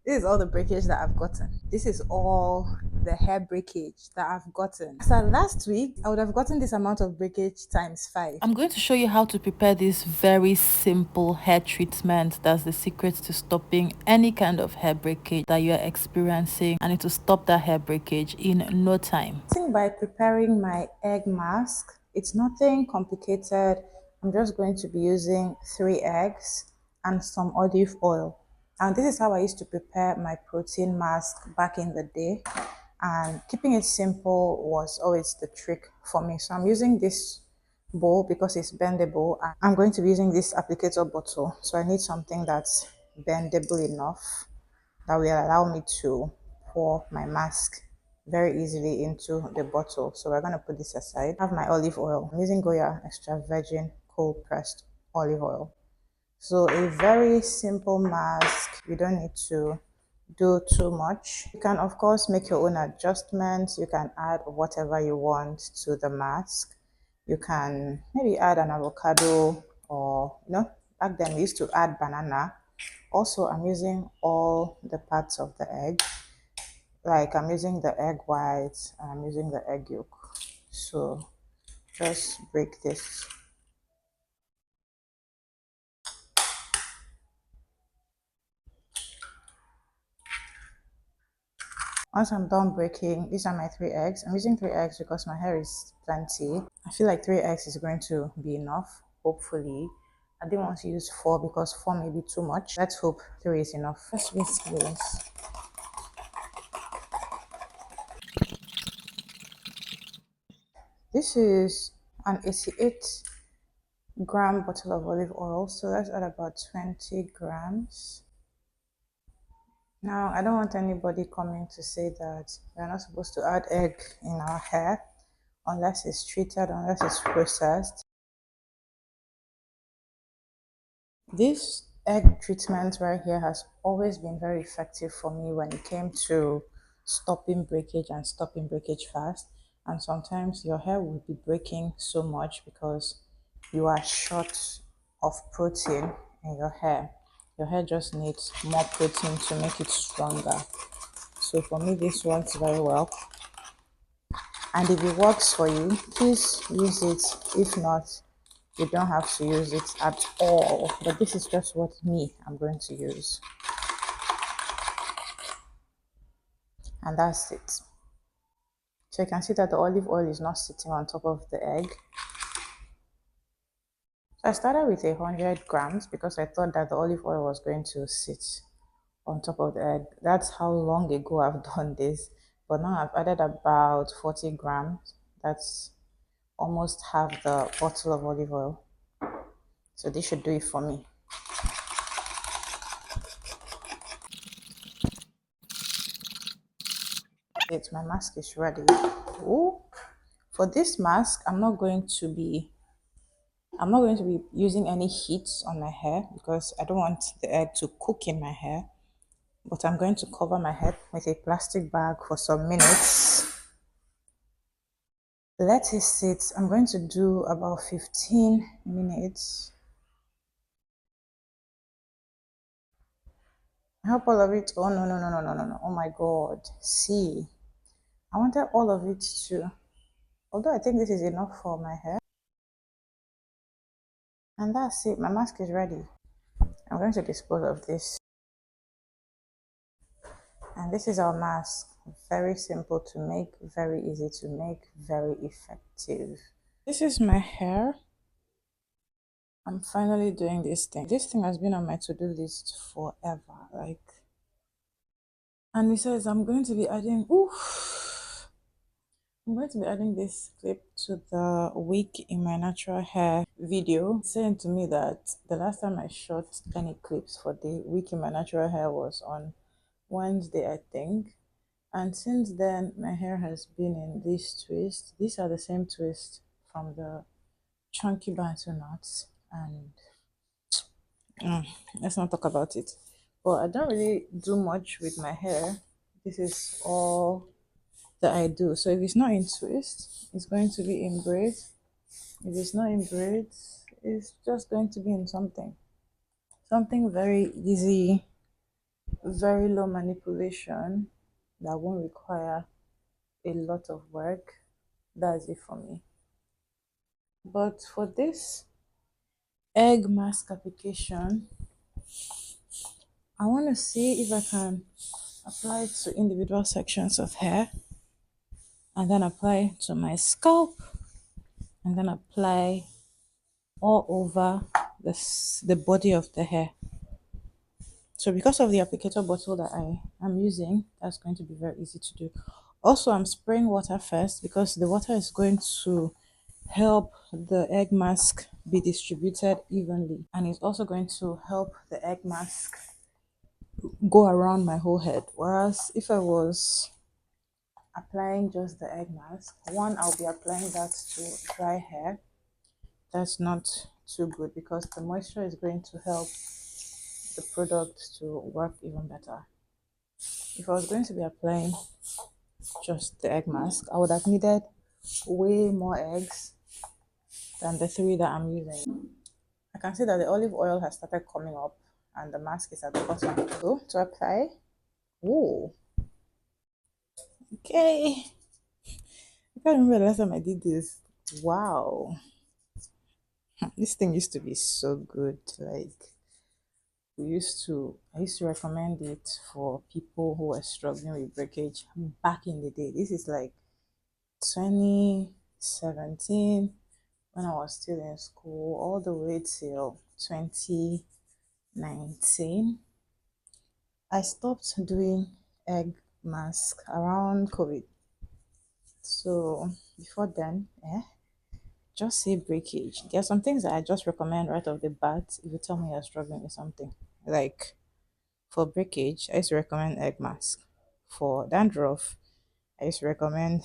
This is all the breakage that I've gotten. This is all the hair breakage that I've gotten. So last week, I would have gotten this amount of breakage times 5. I'm going to show you how to prepare this very simple hair treatment. That's the secret to stopping any kind of hair breakage that you're experiencing, and it will stop that hair breakage in no time. I think by preparing my egg mask, it's nothing complicated. I'm just going to be using 3 eggs and some olive oil. And this is how I used to prepare my protein mask back in the day. And keeping it simple was always the trick for me. So I'm using this bowl because it's bendable. And I'm going to be using this applicator bottle. So I need something that's bendable enough that will allow me to pour my mask very easily into the bottle. So we're going to put this aside. I have my olive oil. I'm using Goya extra virgin cold pressed olive oil. So a very simple mask. You don't need to do too much. You can of course make your own adjustments. You can add whatever you want to the mask. You can maybe add an avocado, or back then we used to add banana. Also, I'm using all the parts of the egg. Like I'm using the egg whites and I'm using the egg yolk. So just break this. Once I'm done breaking, these are my 3 eggs. I'm using 3 eggs because my hair is plenty. I feel like 3 eggs is going to be enough, hopefully. I didn't want to use 4 because 4 may be too much. Let's hope 3 is enough. Let's whisk this. This is an 88-gram bottle of olive oil. So let's add about 20 grams. Now, I don't want anybody coming to say that we're not supposed to add egg in our hair unless it's treated, unless it's processed. This egg treatment right here has always been very effective for me when it came to stopping breakage and stopping breakage fast. And sometimes your hair will be breaking so much because you are short of protein in your hair. Your hair just needs more protein to make it stronger. So for me, this works very well. And if it works for you, please use it. If not, you don't have to use it at all. But this is just what I'm going to use. And that's it. So you can see that the olive oil is not sitting on top of the egg. So I started with 100 grams because I thought that the olive oil was going to sit on top of the egg. That's how long ago I've done this. But now I've added about 40 grams. That's almost half the bottle of olive oil. So this should do it for me. It, my mask is ready. Ooh. For this mask, I'm not going to be using any heat on my hair because I don't want the egg to cook in my hair. But I'm going to cover my head with a plastic bag for some minutes. Let it sit. I'm going to do about 15 minutes. I hope all of it. Oh no, no, no, no, no, no, no. Oh my god. See. I wanted all of it to, although I think this is enough for my hair. And that's it. My mask is ready. I'm going to dispose of this. And this is our mask. Very simple to make, very easy to make, very effective. This is my hair. I'm finally doing this thing. This thing has been on my to-do list forever. And it says I'm going to be adding, I'm going to be adding this clip to the week in my natural hair video, saying to me that the last time I shot any clips for the week in my natural hair was on Wednesday, I think. And since then, my hair has been in this twist. These are the same twist from the chunky bantu knots. And let's not talk about it. But I don't really do much with my hair. This is all that I do. So if it's not in twist, it's going to be in braids. If it's not in braids, it's just going to be in something very easy very low manipulation that won't require a lot of work. That's it for me. But for this egg mask application, I want to see if I can apply it to individual sections of hair and then apply to my scalp and then apply all over the body of the hair. So because of the applicator bottle that I am using, that's going to be very easy to do. Also, I'm spraying water first because the water is going to help the egg mask be distributed evenly, and it's also going to help the egg mask go around my whole head. Whereas if I was applying just the egg mask, one, I'll be applying that to dry hair. That's not too good because the moisture is going to help the product to work even better. If I was going to be applying just the egg mask, I would have needed way more eggs than the three that I'm using. I can see that the olive oil has started coming up and the mask is at the bottom. So to apply, oh, okay. I can't remember the last time I did this. Wow, this thing used to be so good. Like I used to recommend it for people who were struggling with breakage back in the day. This is like 2017 when I was still in school, all the way till 2019. I stopped doing egg mask around COVID. So before then, just say breakage. There are some things that I just recommend right off the bat if you tell me you're struggling with something. Like for breakage, I used to recommend egg mask. For dandruff, I used to recommend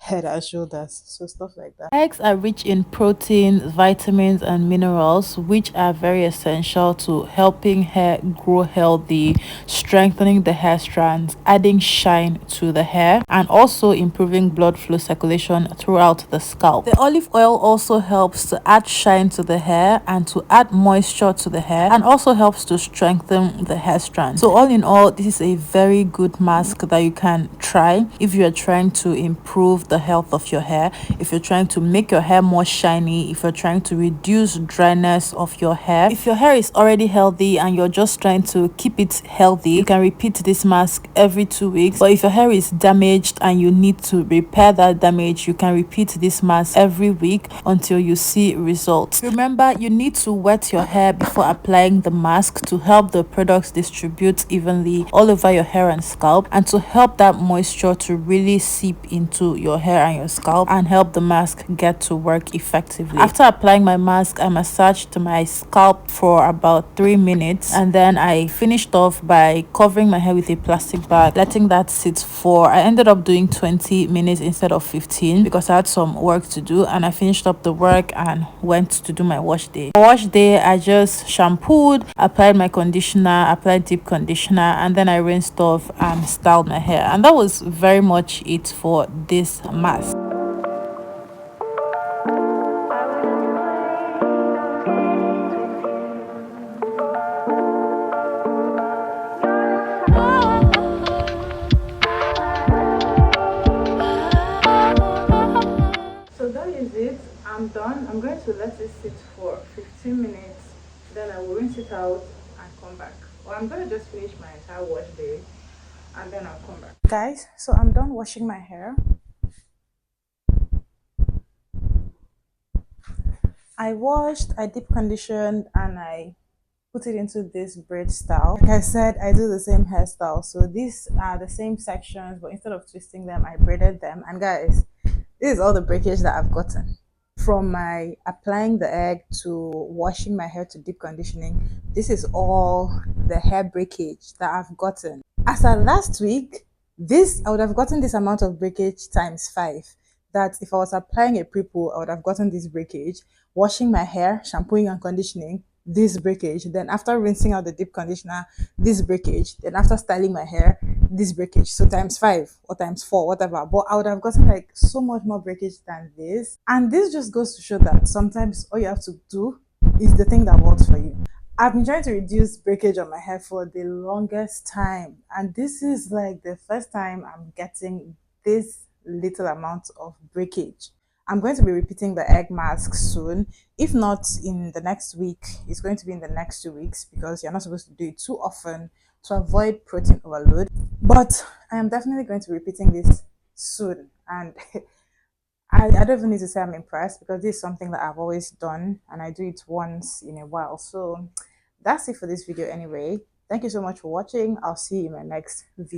head and shoulders. So stuff like that. Eggs are rich in protein, vitamins, and minerals, which are very essential to helping hair grow healthy, strengthening the hair strands, adding shine to the hair, and also improving blood flow circulation throughout the scalp. The olive oil also helps to add shine to the hair and to add moisture to the hair, and also helps to strengthen the hair strand. So all in all, this is a very good mask that you can try if you are trying to improve the health of your hair, if you're trying to make your hair more shiny, if you're trying to reduce dryness of your hair. If your hair is already healthy and you're just trying to keep it healthy, you can repeat this mask every 2 weeks. But if your hair is damaged and you need to repair that damage, you can repeat this mask every week until you see results. Remember, you need to wet your hair before applying the mask to help the products distribute evenly all over your hair and scalp, and to help that moisture to really seep into your hair and your scalp and help the mask get to work effectively. After applying my mask, I massaged my scalp for about 3 minutes, and then I finished off by covering my hair with a plastic bag, letting that sit for, I ended up doing 20 minutes instead of 15 because I had some work to do, and I finished up the work and went to do my wash day. For wash day, I just shampooed, applied my conditioner, applied deep conditioner, and then I rinsed off and styled my hair, and that was very much it for this mask. So that is it. I'm done. I'm going to let it sit for 15 minutes. Then I will rinse it out and come back. Or I'm going to just finish my entire wash day and then I'll come back. Guys, so I'm done washing my hair. I washed, I deep conditioned, and I put it into this braid style. Like I said, I do the same hairstyle. So these are the same sections, but instead of twisting them, I braided them. And guys, this is all the breakage that I've gotten. From my applying the egg to washing my hair to deep conditioning, this is all the hair breakage that I've gotten. As of last week, I would have gotten this amount of breakage times 5. That if I was applying a pre-poo, I would have gotten this breakage. Washing my hair, shampooing and conditioning, this breakage. Then after rinsing out the deep conditioner, this breakage. Then after styling my hair, this breakage. So times 5 or times 4, whatever. But I would have gotten like so much more breakage than this. And this just goes to show that sometimes all you have to do is the thing that works for you. I've been trying to reduce breakage on my hair for the longest time, and this is like the first time I'm getting this little amount of breakage. I'm going to be repeating the egg mask soon. If not in the next week, it's going to be in the next 2 weeks because you're not supposed to do it too often to avoid protein overload. But I am definitely going to be repeating this soon, and I don't even need to say I'm impressed because this is something that I've always done and I do it once in a while. So that's it for this video anyway. Thank you so much for watching. I'll see you in my next video.